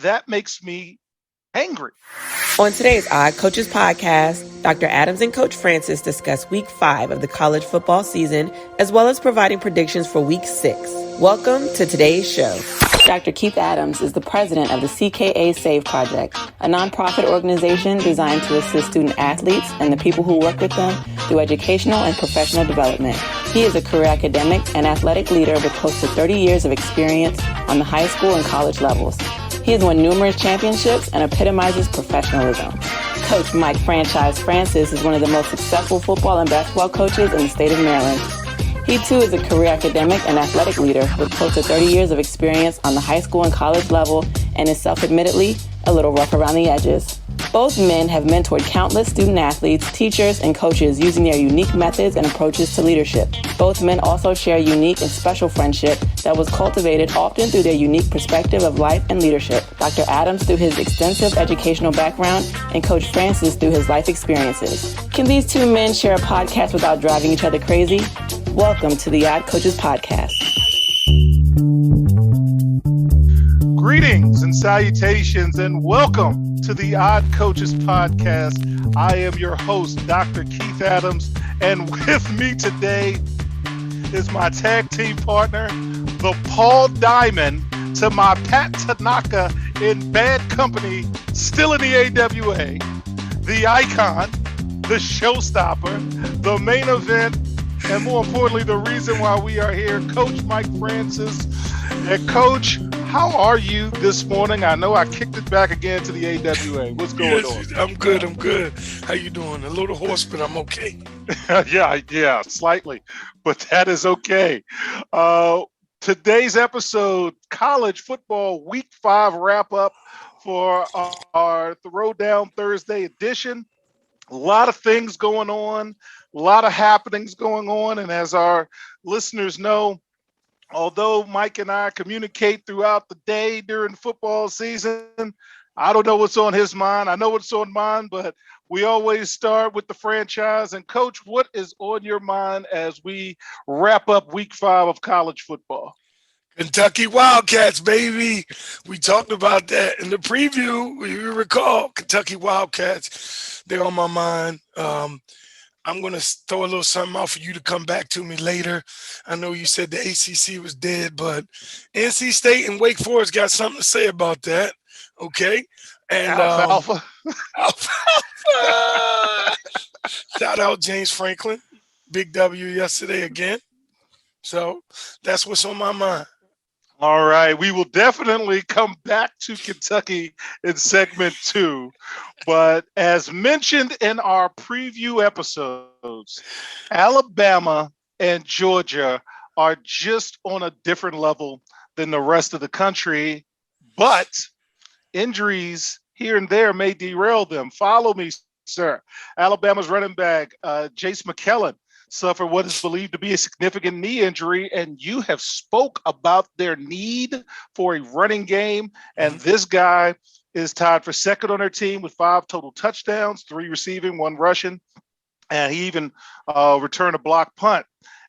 that makes me angry. On today's Odd Coaches podcast, Dr. Adams and Coach Francis discuss Week 5 of the college football season, as well as providing predictions for Week 6. Welcome to today's show. Dr. Keith Adams is the president of the CKA Save Project, a nonprofit organization designed to assist student athletes and the people who work with them through educational and professional development. He is a career academic and athletic leader with close to 30 years of experience on the high school and college levels. He has won numerous championships and epitomizes professionalism. Coach Mike Franchise Francis is one of the most successful football and basketball coaches in the state of Maryland. He too is a career academic and athletic leader with close to 30 years of experience on the high school and college level and is self-admittedly a little rough around the edges. Both men have mentored countless student athletes, teachers, and coaches using their unique methods and approaches to leadership. Both men also share a unique and special friendship that was cultivated often through their unique perspective of life and leadership. Dr. Adams through his extensive educational background and Coach Francis through his life experiences. Can these two men share a podcast without driving each other crazy? Welcome to the Odd Coaches podcast. Greetings and salutations and welcome to the Odd Coaches podcast. I am your host, Dr. Keith Adams, and with me today is my tag team partner, the Paul Diamond to my Pat Tanaka in bad company, still in the AWA, the icon, the showstopper, the main event, and more importantly, the reason why we are here, Coach Mike Francis. And Coach, how are you this morning? I know I kicked it back again to the AWA. What's going on? I'm good. How you doing? A little hoarse, but I'm okay. Yeah, slightly, but that is okay. Today's episode, college football week 5 wrap up for our Throwdown Thursday edition. A lot of things going on, a lot of happenings going on. And as our listeners know, although Mike and I communicate throughout the day during football season, I don't know what's on his mind. I know what's on mine, but we always start with the franchise. And Coach, what is on your mind as we wrap up week 5 of college football? Kentucky Wildcats, baby. We talked about that in the preview. You recall Kentucky Wildcats. They're on my mind. I'm going to throw a little something out for you to come back to me later. I know you said the ACC was dead, but NC State and Wake Forest got something to say about that. Okay. And Alfalfa. Shout out James Franklin. Big W yesterday again. So that's what's on my mind. All right, we will definitely come back to Kentucky in segment 2. But as mentioned in our preview episodes, Alabama and Georgia are just on a different level than the rest of the country. But injuries here and there may derail them. Follow me, sir. Alabama's running back, Jace McKellen, suffered what is believed to be a significant knee injury, and you have spoke about their need for a running game, and this guy is tied for second on their team with 5 total touchdowns, 3 receiving, 1 rushing, and he even returned a blocked punt.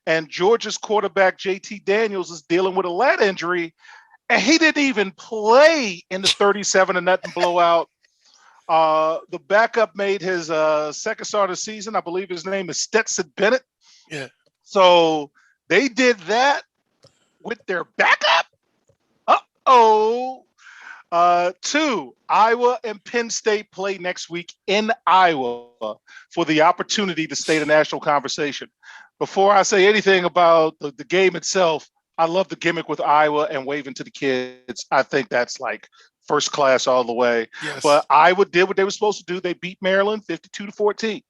And Georgia's quarterback, JT Daniels, is dealing with a lat injury, and he didn't even play in the 37-0 blowout. The backup made his second start of the season. I believe his name is Stetson Bennett. Yeah. So they did that with their backup. Uh-oh. 2, Iowa and Penn State play next week in Iowa for the opportunity to stay in the national conversation. Before I say anything about the game itself, I love the gimmick with Iowa and waving to the kids. I think that's like first class all the way. Yes. But Iowa did what they were supposed to do. They beat Maryland 52-14.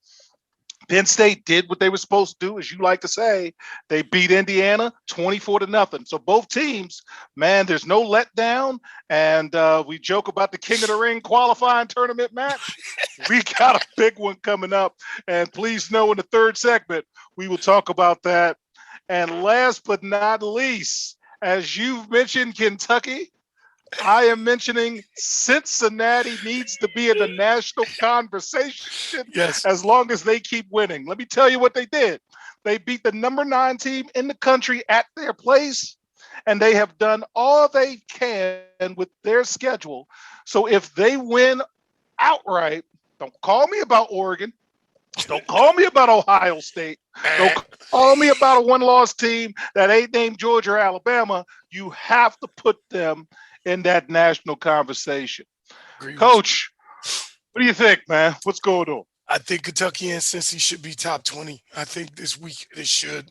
Penn State did what they were supposed to do, as you like to say. They beat Indiana 24-0. So both teams, man, there's no letdown. And we joke about the King of the Ring qualifying tournament match. We got a big one coming up. And please know in the third segment, we will talk about that. And last but not least, as you've mentioned Kentucky, I am mentioning Cincinnati needs to be in the national conversation as long as they keep winning. Let me tell you what they did. They beat the number 9 team in the country at their place, and they have done all they can with their schedule. So if they win outright, don't call me about Oregon. Don't call me about Ohio State. Don't call me about a one-loss team that ain't named Georgia or Alabama. You have to put them in that national conversation. Agree with you. Coach, what do you think, man? What's going on? I think Kentucky and Cincy should be top 20. I think this week they should.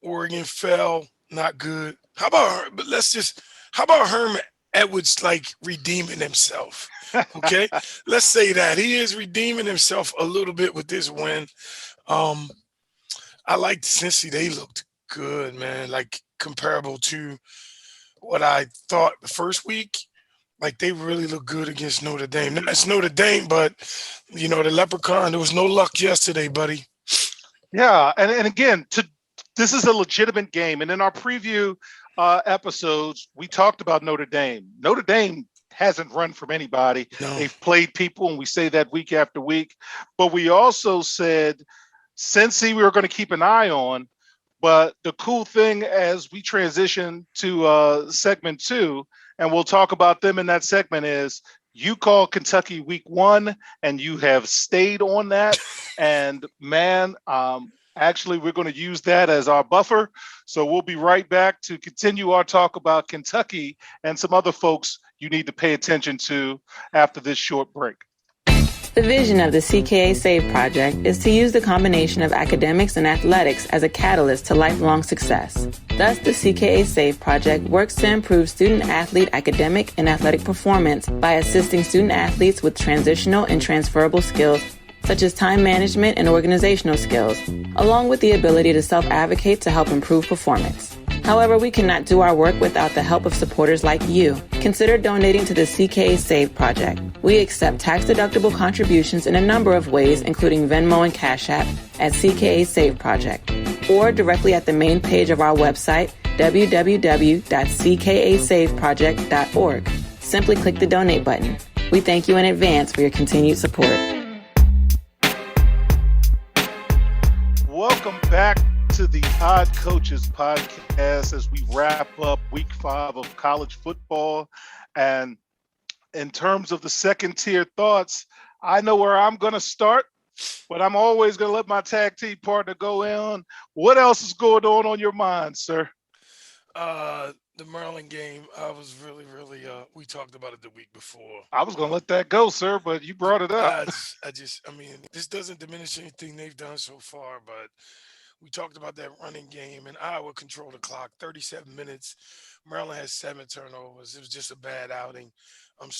Oregon fell, not good. How about but let's just how about Herman Edwards like redeeming himself? Okay, let's say that he is redeeming himself a little bit with this win. Um, I liked Cincy; they looked good, man. Like comparable to what I thought the first week. Like they really look good against Notre Dame. Now, it's Notre Dame, but the Leprechaun. There was no luck yesterday, buddy. Yeah, and again, this is a legitimate game. And in our preview episodes, we talked about Notre Dame. Notre Dame hasn't run from anybody. No, They've played people, and we say that week after week. But we also said Cincy we were going to keep an eye on. But the cool thing as we transition to segment two, and we'll talk about them in that segment, is you call Kentucky week one, and you have stayed on that. And man, actually, we're going to use that as our buffer. So we'll be right back to continue our talk about Kentucky and some other folks you need to pay attention to after this short break. The vision of the CKA SAVE project is to use the combination of academics and athletics as a catalyst to lifelong success. Thus, the CKA SAVE project works to improve student-athlete academic and athletic performance by assisting student-athletes with transitional and transferable skills such as time management and organizational skills, along with the ability to self-advocate to help improve performance. However, we cannot do our work without the help of supporters like you. Consider donating to the CKA SAVE project. We accept tax-deductible contributions in a number of ways, including Venmo and Cash App at CKA SAVE project, or directly at the main page of our website, www.ckasaveproject.org. Simply click the donate button. We thank you in advance for your continued support. Welcome back to the Odd Coaches podcast as we wrap up week 5 of college football. And in terms of the second tier thoughts, I know where I'm going to start, but I'm always going to let my tag team partner go in. What else is going on your mind, sir? The Maryland game, I was really, we talked about it the week before. I was going to let that go, sir, but you brought it up. This doesn't diminish anything they've done so far, but we talked about that running game, and Iowa controlled the clock, 37 minutes. Maryland has 7 turnovers. It was just a bad outing. I'm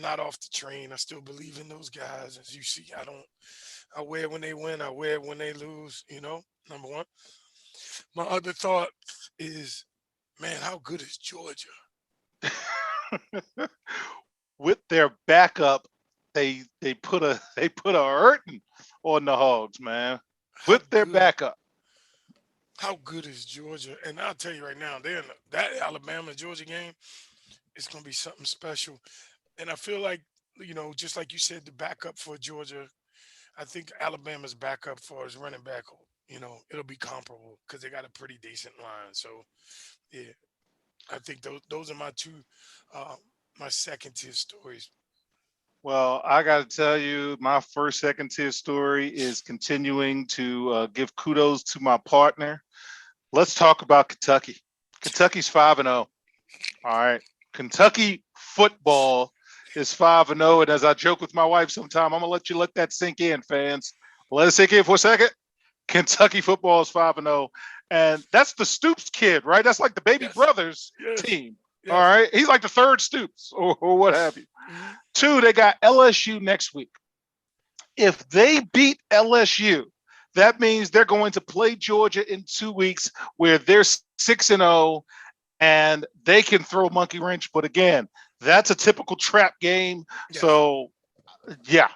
not off the train. I still believe in those guys. As you see, I wear it when they win. I wear it when they lose, number one. My other thought is, man, how good is Georgia? With their backup, they put a hurting on the Hogs, man. With their backup. How good is Georgia? And I'll tell you right now, that Alabama-Georgia game is going to be something special. And I feel like, just like you said, the backup for Georgia, I think Alabama's backup for his running back, it'll be comparable because they got a pretty decent line. So, yeah, I think those are my two, my second-tier stories. Well, I got to tell you, my first second tier story is continuing to give kudos to my partner. Let's talk about Kentucky. Kentucky's 5-0. All right. Kentucky football is 5-0. And as I joke with my wife sometime, I'm going to let that sink in, fans. Let it sink in for a second. Kentucky football is 5-0. And that's the Stoops kid, right? That's like the baby brothers team. Yes. All right. He's like the third Stoops or what have you. Mm-hmm. 2, they got LSU next week. If they beat LSU, that means they're going to play Georgia in 2 weeks where they're 6-0 and they can throw monkey wrench. But again, that's a typical trap game. Yes. So, yeah.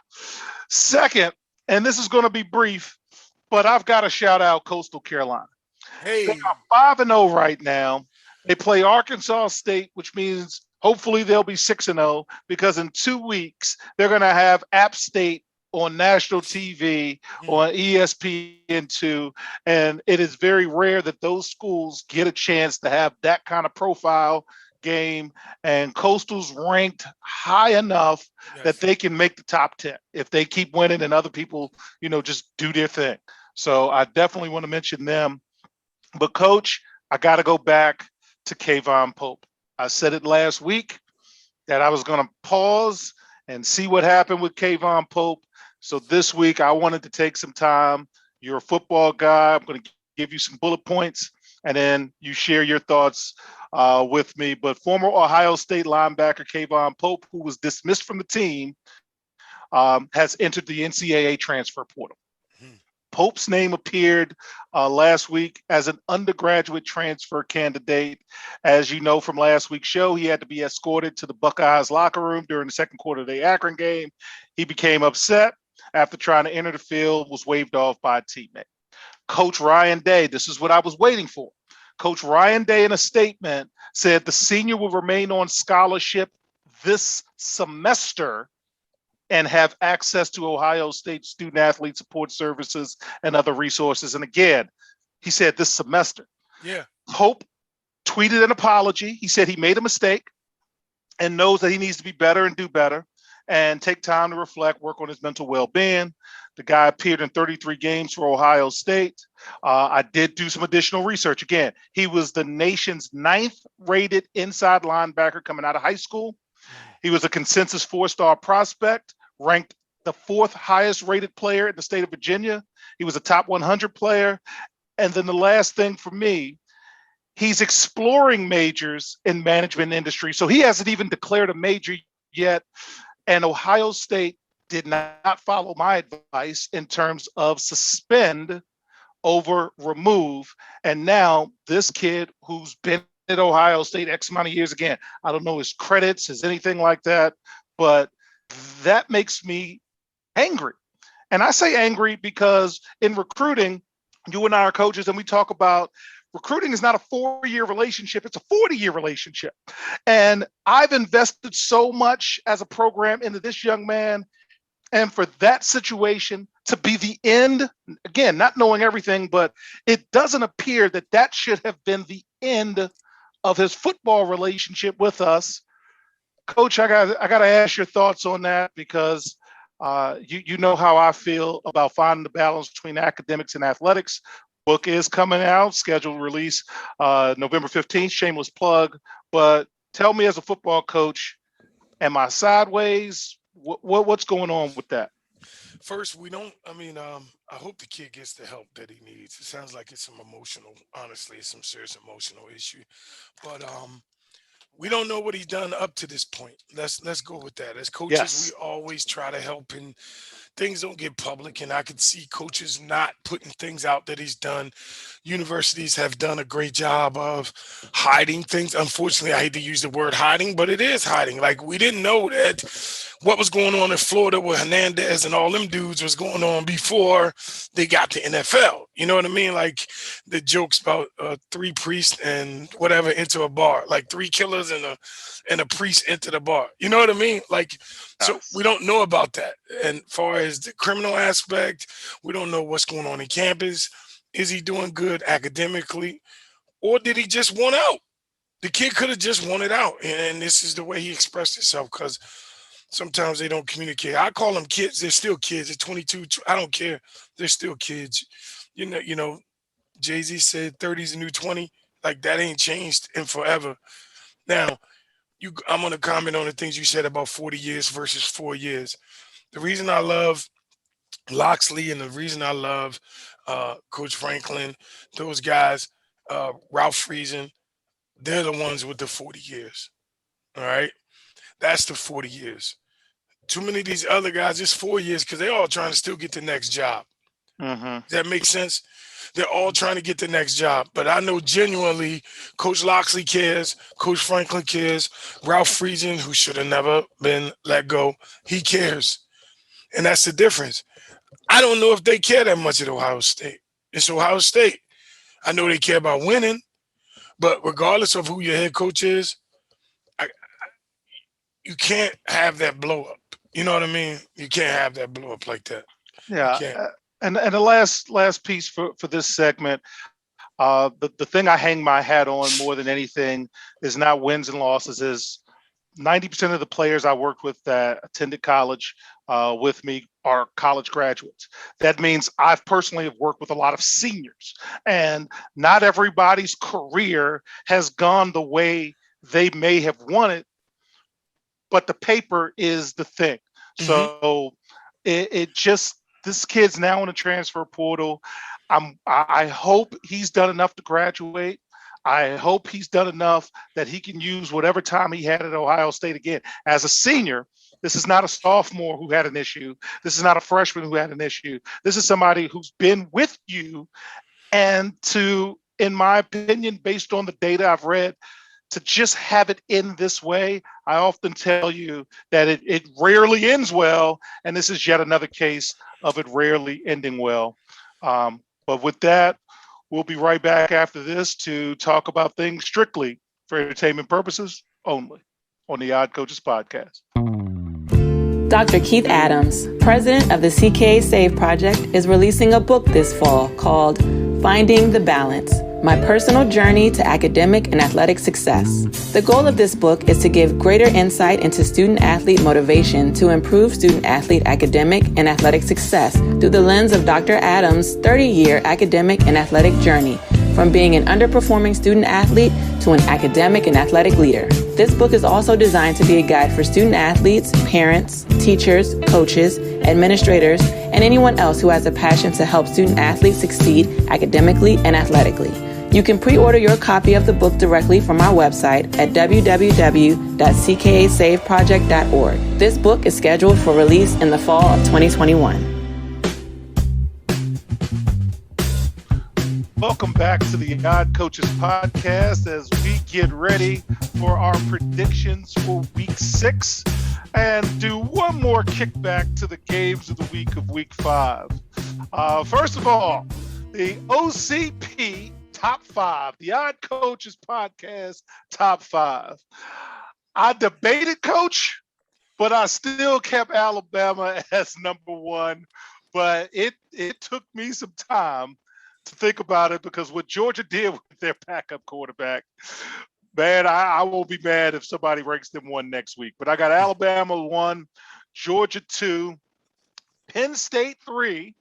Second, and this is going to be brief, but I've got to shout out Coastal Carolina. Hey. They are 5-0 right now. They play Arkansas State, which means hopefully they'll be 6-0 because in 2 weeks they're going to have App State on national TV, Mm. on ESPN2, and it is very rare that those schools get a chance to have that kind of profile game. And Coastal's ranked high enough that Yes. they can make the top 10 if they keep winning and other people, just do their thing. So I definitely want to mention them. But coach, I got to go back to Kayvon Pope. I said it last week that I was going to pause and see what happened with Kayvon Pope. So this week, I wanted to take some time. You're a football guy. I'm going to give you some bullet points, and then you share your thoughts with me. But former Ohio State linebacker Kayvon Pope, who was dismissed from the team, has entered the NCAA transfer portal. Mm. Pope's name appeared last week as an undergraduate transfer candidate. As you know from last week's show, he had to be escorted to the Buckeyes locker room during the second quarter of the Akron game. He became upset after trying to enter the field, was waved off by a teammate. Coach Ryan Day, this is what I was waiting for. Coach Ryan Day, in a statement, said the senior will remain on scholarship this semester and have access to Ohio State student athlete support services and other resources. And again, he said this semester. Yeah. Hope tweeted an apology. He said he made a mistake and knows that he needs to be better and do better and take time to reflect, work on his mental well-being. The guy appeared in 33 games for Ohio State. I did do some additional research. Again, he was the nation's ninth rated inside linebacker coming out of high school. Mm. He was a consensus four-star prospect, ranked the fourth highest rated player in the state of Virginia. He was a top 100 player. And then the last thing for me, he's exploring majors in management industry. So he hasn't even declared a major yet. And Ohio State did not follow my advice in terms of suspend over remove. And now this kid who's been at Ohio State X amount of years, again, I don't know his credits, his anything like that, but that makes me angry. And I say angry because in recruiting, you and I are coaches and we talk about recruiting is not a 4-year relationship, it's a 40-year relationship. And I've invested so much as a program into this young man. And for that situation to be the end, again, not knowing everything, but it doesn't appear that that should have been the end of his football relationship with us. Coach, I got to ask your thoughts on that because you know how I feel about finding the balance between academics and athletics. Book is coming out, scheduled release November 15th, shameless plug. But tell me as a football coach, am I sideways? What's going on with that? First, we don't. I mean, I hope the kid gets the help that he needs. It sounds like it's some emotional. Honestly, it's some serious emotional issue. But we don't know what he's done up to this point. Let's go with that. As coaches, we Yes. always try to help, and things don't get public. And I could see coaches not putting things out that he's done. Universities have done a great job of hiding things. Unfortunately, I hate to use the word hiding, but it is hiding. Like we didn't know that what was going on in Florida with Hernandez and all them dudes was going on before they got to NFL. You know what I mean? Like the jokes about three priests and whatever into a bar, like three killers and a priest into the bar. You know what I mean? Like, so we Yes. don't know about that. And far as the criminal aspect, we don't know what's going on in campus. Is he doing good academically, or did he just want out? The kid could have just wanted out, and this is the way he expressed himself. Because sometimes they don't communicate. I call them kids. They're still kids. They're 22. I don't care. They're still kids. You know. Jay-Z said 30 is a new 20. Like that ain't changed in forever. Now, I'm gonna comment on the things you said about 40 years versus 4 years. The reason I love Loxley and the reason I love Coach Franklin, those guys, Ralph Friesen, they're the ones with the 40 years. All right. That's the 40 years. Too many of these other guys, it's 4 years because they're all trying to still get the next job. Mm-hmm. Does that make sense? They're all trying to get the next job. But I know genuinely Coach Loxley cares, Coach Franklin cares, Ralph Friesen, who should have never been let go, he cares. And that's the difference. I don't know if they care that much at Ohio State. It's Ohio State. I know they care about winning, but regardless of who your head coach is, I, you can't have that blow up. You know what I mean? You can't have that blow up like that. You Yeah. can't. And the last piece for this segment, the thing I hang my hat on more than anything is not wins and losses. Is 90% of the players I worked with that attended college with me are college graduates. That means I've personally have worked with a lot of seniors, and not everybody's career has gone the way they may have wanted, but the paper is the thing. Hmm. So it just this kid's now in the transfer portal. I hope he's done enough to graduate. I hope he's done enough that he can use whatever time he had at Ohio State again. As a senior, this is not a sophomore who had an issue. This is not a freshman who had an issue. This is somebody who's been with you and to, in my opinion, based on the data I've read, to just have it end this way, I often tell you that it rarely ends well. And this is yet another case of it rarely ending well. But with that, we'll be right back after this to talk about things strictly for entertainment purposes only on the Odd Coaches podcast. Dr. Keith Adams, president of the CKA Save Project, is releasing a book this fall called Finding the Balance: My Personal Journey to Academic and Athletic Success. The goal of this book is to give greater insight into student-athlete motivation to improve student-athlete academic and athletic success through the lens of Dr. Adams' 30-year academic and athletic journey, from being an underperforming student-athlete to an academic and athletic leader. This book is also designed to be a guide for student-athletes, parents, teachers, coaches, administrators, and anyone else who has a passion to help student-athletes succeed academically and athletically. You can pre-order your copy of the book directly from our website at www.ckasaveproject.org. This book is scheduled for release in the fall of 2021. Welcome back to the Odd Coaches podcast as we get ready for our predictions for week 6 and do one more kickback to the games of the week of week 5. First of all, the OCP top 5, the Odd Coaches podcast top 5. I debated, Coach, but I still kept Alabama as number 1. But it took me some time to think about it because what Georgia did with their backup quarterback, man, I won't be mad if somebody ranks them 1 next week. But I got Alabama 1, Georgia 2, Penn State 3.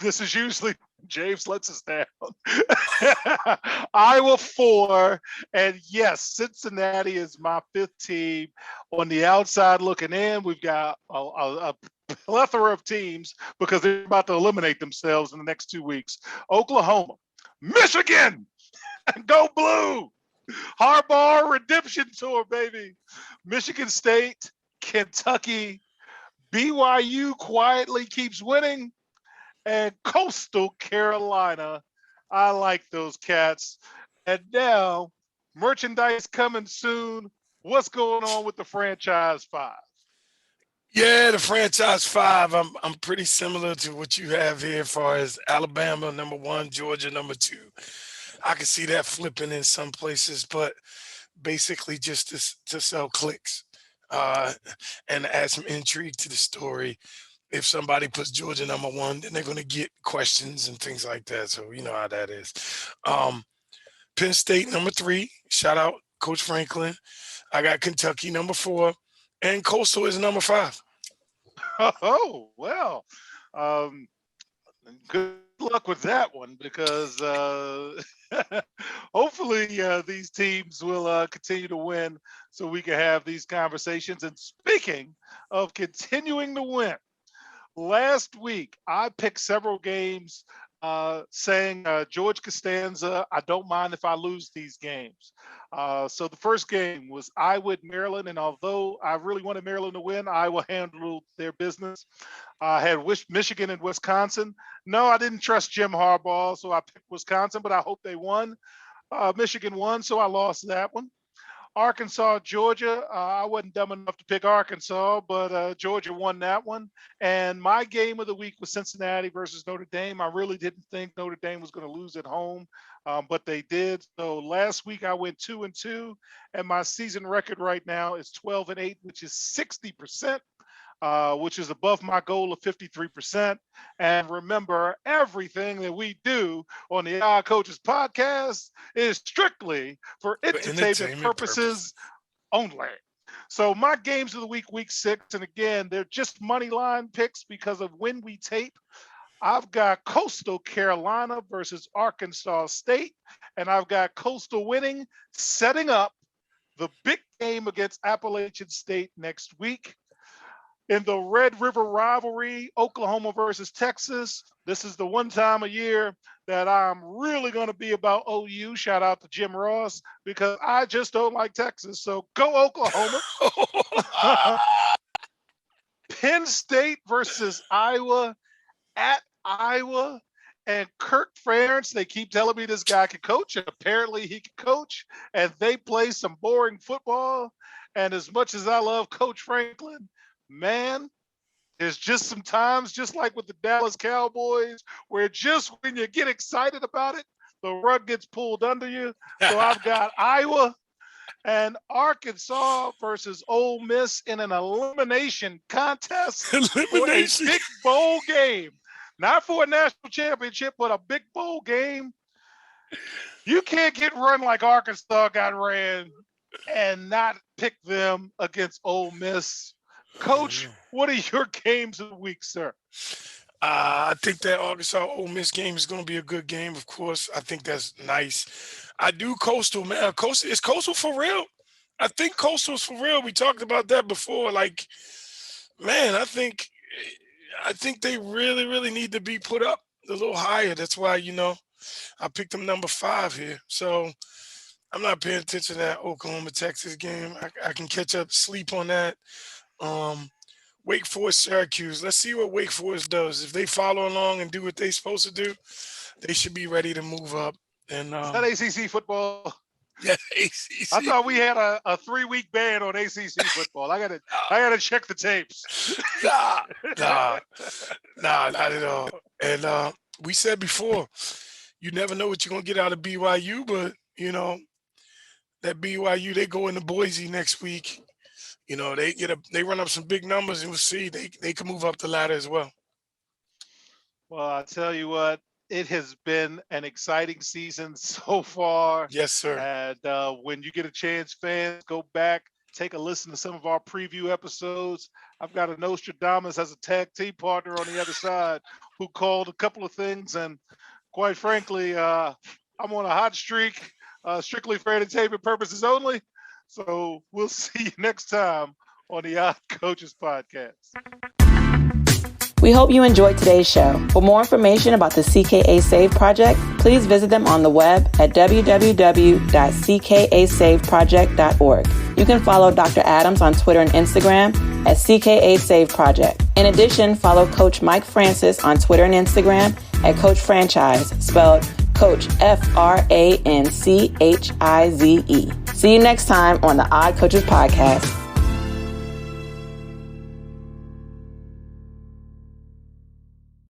This is usually James lets us down. Iowa 4, and yes, Cincinnati is my 5th team. On the outside looking in, we've got a plethora of teams because they're about to eliminate themselves in the next 2 weeks. Oklahoma, Michigan, go blue. Harbaugh redemption tour, baby. Michigan State, Kentucky, BYU quietly keeps winning, and Coastal Carolina. I like those cats. And now, merchandise coming soon. What's going on with the franchise 5? Yeah, the franchise 5. I'm pretty similar to what you have here, as far as Alabama number 1, Georgia number 2. I can see that flipping in some places, but basically just to sell clicks and add some intrigue to the story. If somebody puts Georgia number 1, then they're going to get questions and things like that. So you know how that is. Penn State number 3. Shout out Coach Franklin. I got Kentucky number 4, and Coastal is number 5. Oh, well, um, good luck with that one because hopefully these teams will continue to win so we can have these conversations. And speaking of continuing to win, last week I picked several games saying George Costanza, I don't mind if I lose these games. So the first game was Iowa at Maryland, and although I really wanted Maryland to win, Iowa handled their business. I had Michigan and Wisconsin. No, I didn't trust Jim Harbaugh, so I picked Wisconsin, but I hope they won. Michigan won, so I lost that one. Arkansas, Georgia. I wasn't dumb enough to pick Arkansas, but Georgia won that one. And my game of the week was Cincinnati versus Notre Dame. I really didn't think Notre Dame was going to lose at home, but they did. So last week I went 2-2, and my season record right now is 12-8, which is 60%. which is above my goal of 53%. And remember, everything that we do on the Odd Coaches podcast is strictly for entertainment purposes only. So my games of the week 6, and again, they're just money line picks because of when we tape. I've got Coastal Carolina versus Arkansas State, and I've got Coastal winning, setting up the big game against Appalachian State next week. In the Red River rivalry, Oklahoma versus Texas, this is the one time a year that I'm really going to be about OU. Shout out to Jim Ross, because I just don't like Texas. So go Oklahoma. Penn State versus Iowa at Iowa. And Kirk Ferentz, they keep telling me this guy can coach, and apparently he can coach, and they play some boring football. And as much as I love Coach Franklin, man, there's just some times, just like with the Dallas Cowboys, where just when you get excited about it, the rug gets pulled under you. So I've got Iowa and Arkansas versus Ole Miss in an elimination contest for a big bowl game. Not for a national championship, but a big bowl game. You can't get run like Arkansas got ran and not pick them against Ole Miss. Coach, what are your games of the week, sir? I think that Arkansas Ole Miss game is going to be a good game. Of course, I think that's nice. I do Coastal, man. Is Coastal for real? I think Coastal's for real. We talked about that before. Like, man, I think they really, really need to be put up a little higher. That's why, I picked them number 5 here. So I'm not paying attention to that Oklahoma-Texas game. I can catch up, sleep on that. Wake Forest, Syracuse. Let's see what Wake Forest does. If they follow along and do what they're supposed to do, they should be ready to move up. And is that ACC football? Yeah, ACC. I thought we had a 3-week ban on ACC football. I gotta check the tapes. Nah, not at all. And we said before, you never know what you're gonna get out of BYU, but that BYU, they go into Boise next week. They run up some big numbers, and we'll see they can move up the ladder as well. Well, I tell you what, it has been an exciting season so far. Yes, sir. And when you get a chance, fans, go back, take a listen to some of our preview episodes. I've got a Nostradamus as a tag team partner on the other side who called a couple of things. And quite frankly, I'm on a hot streak, strictly for entertainment purposes only. So we'll see you next time on the Odd Coaches Podcast. We hope you enjoyed today's show. For more information about the CKA Save Project, please visit them on the web at www.ckasaveproject.org. You can follow Dr. Adams on Twitter and Instagram at CKA Save Project. In addition, follow Coach Mike Francis on Twitter and Instagram at Coach Franchise, spelled Coach Franchize. See you next time on the Odd Coaches Podcast.